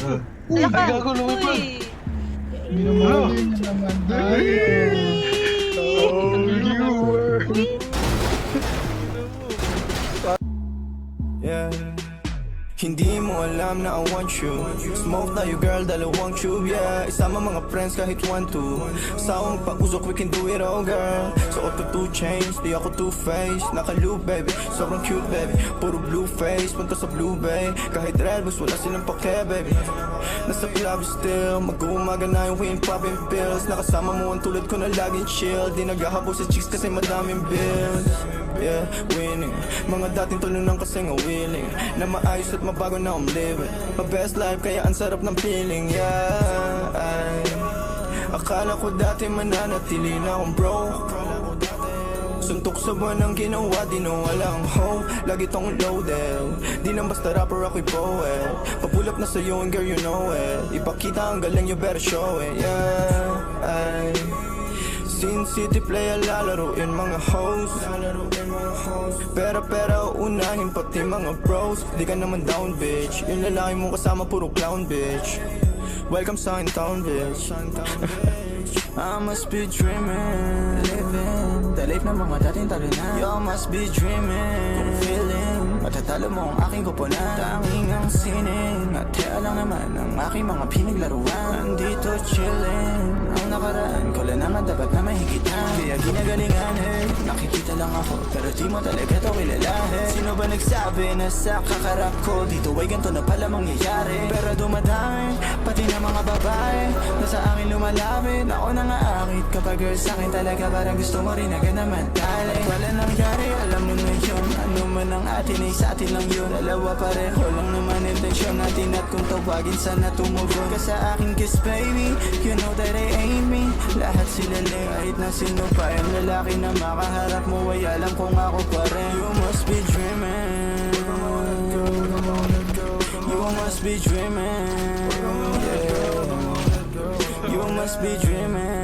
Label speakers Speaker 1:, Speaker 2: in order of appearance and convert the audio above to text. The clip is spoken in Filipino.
Speaker 1: Ala ka.
Speaker 2: Ay, gago, lumipad.
Speaker 1: Uy.
Speaker 3: Minamali niya naman tayo.
Speaker 4: Yeah. Hindi mo alam na I want you. Smoke tayo girl, dalawang tube, yeah. Isama mga friends kahit 1-2. Sa akong pag-usok, we can do it all, girl. So auto 2 chains, di ako two-faced. Naka-loop, baby, sobrang cute, baby. Puro blue face, punta sa blue bay. Kahit red bus, wala silang pake, baby. Nasa club still, mag-uumaga na yung wind popping pills. Nakasama mo ang tulad ko na laging chill. Di naghahabol sa chicks kasi madaming bills. Yeah, winning. Mga dating tulunang kasi nga willing na maayos at mabago na I'm living my best life kaya ang sarap ng feeling. Yeah, akala ko dati mananatili na akong broke. Suntok sa buwan ang ginawa, di na walang hope. Lagi tong loaded, di nang basta rapper ako'y poet. Pa-pull up na sa'yo and girl you know it. Ipakita ang galing, you better show it. Yeah, Sin City play lalaroin mga hoes. Pera unahin pati mga bros. Di ka naman down bitch. Yung lalaki mong kasama puro clown bitch. Welcome sa in town bitch. I must be dreaming, living the life na mga dating talo na. You must be dreaming, kung feeling matatalo mo ang aking kupunan. Tanging ang sining at kaya lang naman ang aking mga pinaglaruan. Nandito chilling, ang nakaraan ko lang naman dapat na mahigitan. Kaya ginagalingan nakikita lang ako pero di mo talaga to kilalahin. Sino ba nagsabi na sa kakarap ko dito ay ganito na pala mangyayari? Pero dumadami pati na mga babae na sa akin lumalapit. Ako na nga akit kapag girl sa'kin talaga parang gusto mo rin agad naman dali. Wala nangyari, alam mo na yun. Ano man ang atin ay sa atin lang yun. Dalawa pareho lang naman intensyon natin at kung tawagin sana tumugon ka sa akin kiss baby. You know that I ain't me. Lahat sila lang kahit na sino pa yung lalaki na makaharap mo ay alam kung ako pa rin. You must be dreaming. You must be dreaming. Yeah. You must be dreaming.